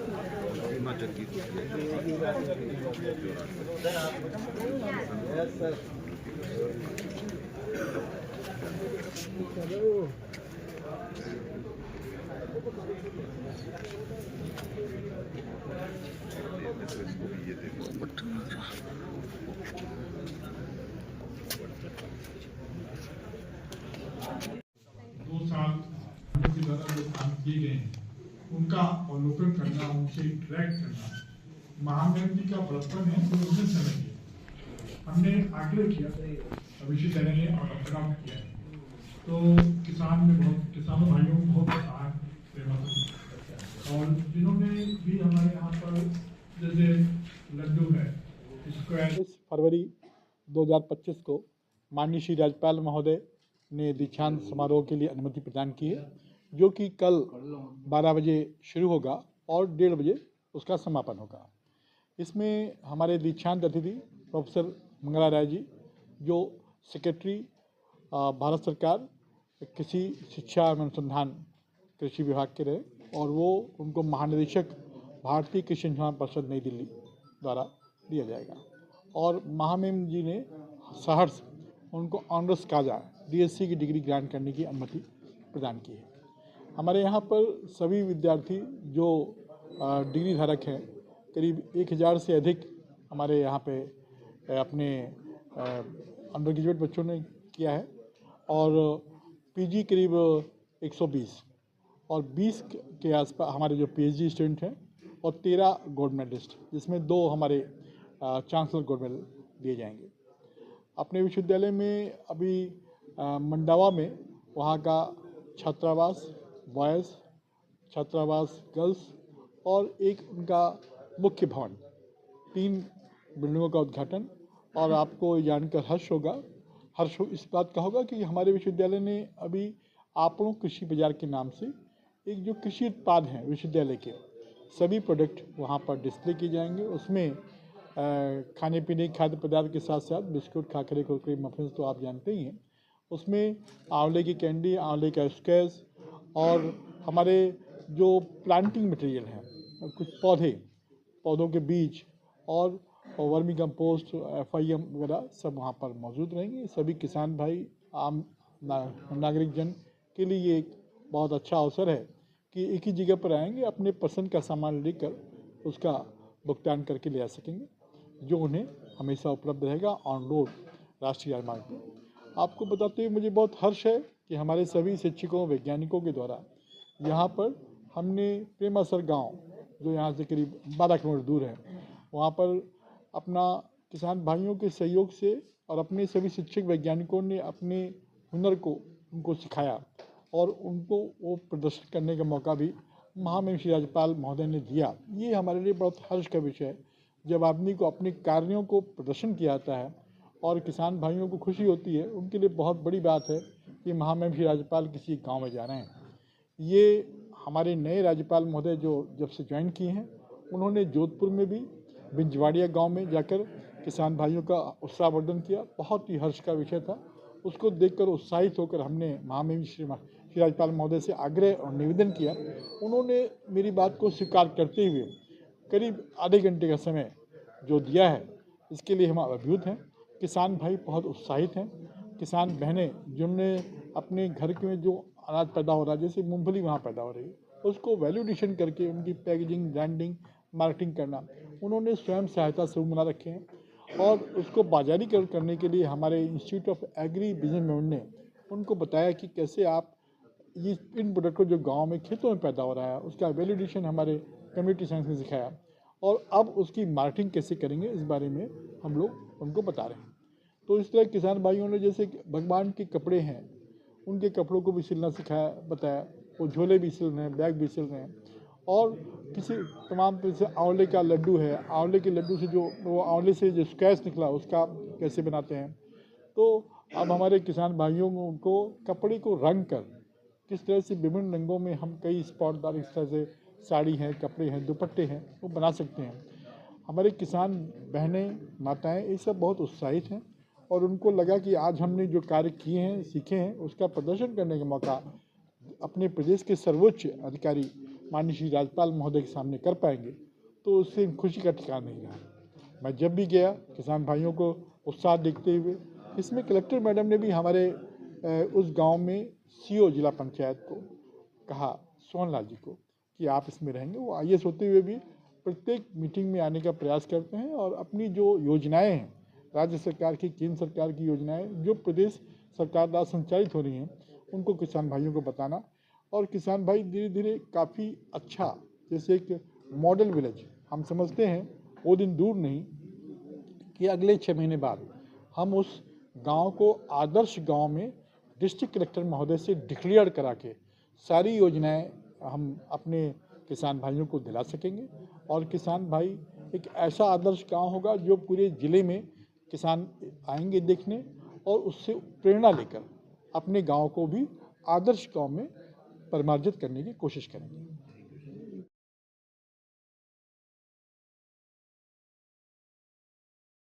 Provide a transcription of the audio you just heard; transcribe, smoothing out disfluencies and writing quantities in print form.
हिमाचल की ये देखो 2 साल के द्वारा जो काम किए गए हैं उनका अवलोकन करना, उनसे इंटरेक्ट करना, महामहिम जी का बड़प्पन है तो उसने समय दिया। हमने आग्रह किया विश्वविद्यालय ने और अपना किया है, तो किसानों भाइयों को बहुत आभार और जिन्होंने भी हमारे यहाँ पर जैसे लड्डू है स्क्वायर। 20 फरवरी 2025 को माननीय श्री राज्यपाल महोदय ने दीक्षांत समारोह के लिए अनुमति प्रदान की है, जो कि कल 12 बजे शुरू होगा और 1:30 बजे उसका समापन होगा। इसमें हमारे दीक्षांत अतिथि प्रोफेसर मंगला राय जी, जो सेक्रेटरी भारत सरकार कृषि शिक्षा एवं अनुसंधान कृषि विभाग के रहे, और वो उनको महानिदेशक भारतीय कृषि अनुसंधान परिषद नई दिल्ली द्वारा दिया जाएगा। और महामहिम जी ने सहर्ष उनको ऑनर्स काजा DSc की डिग्री ग्रांट करने की अनुमति प्रदान की है। हमारे यहाँ पर सभी विद्यार्थी जो डिग्री धारक हैं, करीब 1000 से अधिक हमारे यहाँ पे अपने अंडर ग्रेजुएट बच्चों ने किया है, और PG करीब 120 और 20 के आसपास हमारे जो PhD स्टूडेंट हैं, और 13 गोल्ड मेडलिस्ट, जिसमें 2 हमारे चांसलर गोल्ड मेडल दिए जाएंगे। अपने विश्वविद्यालय में अभी मंडावा में वहाँ का छात्रावास बॉयज़, छात्रावास गर्ल्स और एक उनका मुख्य भवन, 3 बिल्डिंगों का उद्घाटन। और आपको जानकर हर्ष इस बात का होगा कि हमारे विश्वविद्यालय ने अभी आपनों कृषि बाजार के नाम से एक जो कृषि उत्पाद हैं विश्वविद्यालय के सभी प्रोडक्ट वहाँ पर डिस्प्ले किए जाएंगे। उसमें खाने पीने के खाद्य पदार्थ के साथ साथ बिस्कुट, खाकरे, कुरकुरे, मफिन्स तो आप जानते ही हैं। उसमें आंवले की कैंडी, आंवले का स्क्वैश, और हमारे जो प्लांटिंग मटेरियल हैं, कुछ पौधों के बीज और वर्मी कंपोस्ट, FIM वगैरह सब वहाँ पर मौजूद रहेंगे। सभी किसान भाई, आम नागरिक जन के लिए ये एक बहुत अच्छा अवसर है कि एक ही जगह पर आएंगे, अपने पसंद का सामान लेकर उसका भुगतान करके ले आ सकेंगे, जो उन्हें हमेशा उपलब्ध रहेगा ऑन रोड राष्ट्रीय राजमार्ग पर। आपको बताते हुए मुझे बहुत हर्ष है कि हमारे सभी शिक्षकों, वैज्ञानिकों के द्वारा यहाँ पर हमने प्रेमासर गांव, जो यहाँ से करीब 12 किलोमीटर दूर है, वहाँ पर अपना किसान भाइयों के सहयोग से और अपने सभी शिक्षक वैज्ञानिकों ने अपने हुनर को उनको सिखाया, और उनको वो प्रदर्शन करने का मौका भी महामहिम श्री राज्यपाल महोदय ने दिया। ये हमारे लिए बहुत हर्ष का विषय है, जब आदमी को अपने कार्यों को प्रदर्शन किया जाता है और किसान भाइयों को खुशी होती है, उनके लिए बहुत बड़ी बात है कि महामहिम श्री राज्यपाल किसी गांव में जा रहे हैं। ये हमारे नए राज्यपाल महोदय जो जब से ज्वाइन किए हैं, उन्होंने जोधपुर में भी बिंजवाड़िया गांव में जाकर किसान भाइयों का उत्साहवर्धन किया। बहुत ही हर्ष का विषय था। उसको देखकर उत्साहित होकर हमने महामहिम श्री राज्यपाल महोदय से आग्रह और निवेदन किया। उन्होंने मेरी बात को स्वीकार करते हुए करीब आधे घंटे का समय जो दिया है, इसके लिए हम अभिभूत हैं। किसान भाई बहुत उत्साहित हैं। किसान बहनें जिन्होंने अपने घर में जो अनाज पैदा हो रहा है, जैसे मूंगफली वहाँ पैदा हो रही है, उसको वैल्यू एडिशन करके उनकी पैकेजिंग, ब्रांडिंग, मार्केटिंग करना उन्होंने स्वयं सहायता समूह बना रखे हैं, और उसको बाजारीकरण करने के लिए हमारे institute of agri business management ने उनको बताया कि कैसे आप ये इन प्रोडक्ट को जो गांव में खेतों में पैदा हो रहा है उसका वैल्यू एडिशन हमारे कम्युनिटी साइंस ने सिखाया, और अब उसकी मार्केटिंग कैसे करेंगे इस बारे में हम लोग उनको बता रहे हैं। तो इस तरह किसान भाइयों ने जैसे भगवान के कपड़े हैं, उनके कपड़ों को भी सिलना सिखाया, बताया। वो झोले भी सिल रहे हैं, बैग भी सिल रहे हैं, और किसी तमाम जैसे आंवले का लड्डू है, आंवले के लड्डू से जो वो आंवले से जो स्क्वैश निकला उसका कैसे बनाते हैं। तो अब हमारे किसान भाइयों को कपड़े को रंग कर किस तरह से विभिन्न रंगों में हम कई स्पॉटदार इस तरह से साड़ी हैं, कपड़े हैं, दुपट्टे हैं, वो बना सकते हैं। हमारे किसान बहनें, माताएं ये सब बहुत उत्साहित हैं, और उनको लगा कि आज हमने जो कार्य किए हैं, सीखे हैं, उसका प्रदर्शन करने का मौका अपने प्रदेश के सर्वोच्च अधिकारी माननीय श्री राज्यपाल महोदय के सामने कर पाएंगे तो उससे खुशी का ठिकाना नहीं रहा। मैं जब भी गया किसान भाइयों को उत्साह देखते हुए, इसमें कलेक्टर मैडम ने भी हमारे उस गांव में सीओ जिला पंचायत को कहा, सोहनलाल जी को, कि आप इसमें रहेंगे। वो आईएएस होते हुए भी प्रत्येक मीटिंग में आने का प्रयास करते हैं और अपनी जो योजनाएं हैं, राज्य सरकार की, केंद्र सरकार की योजनाएं जो प्रदेश सरकार द्वारा संचालित हो रही हैं, उनको किसान भाइयों को बताना। और किसान भाई धीरे धीरे काफ़ी अच्छा, जैसे एक मॉडल विलेज हम समझते हैं, वो दिन दूर नहीं कि अगले 6 महीने बाद हम उस गांव को आदर्श गांव में डिस्ट्रिक्ट कलेक्टर महोदय से डिक्लेयर करा के सारी योजनाएं हम अपने किसान भाइयों को दिला सकेंगे। और किसान भाई एक ऐसा आदर्श गांव होगा जो पूरे ज़िले में किसान आएंगे देखने और उससे प्रेरणा लेकर अपने गांव को भी आदर्श गांव में परिमार्जित करने की कोशिश करेंगे।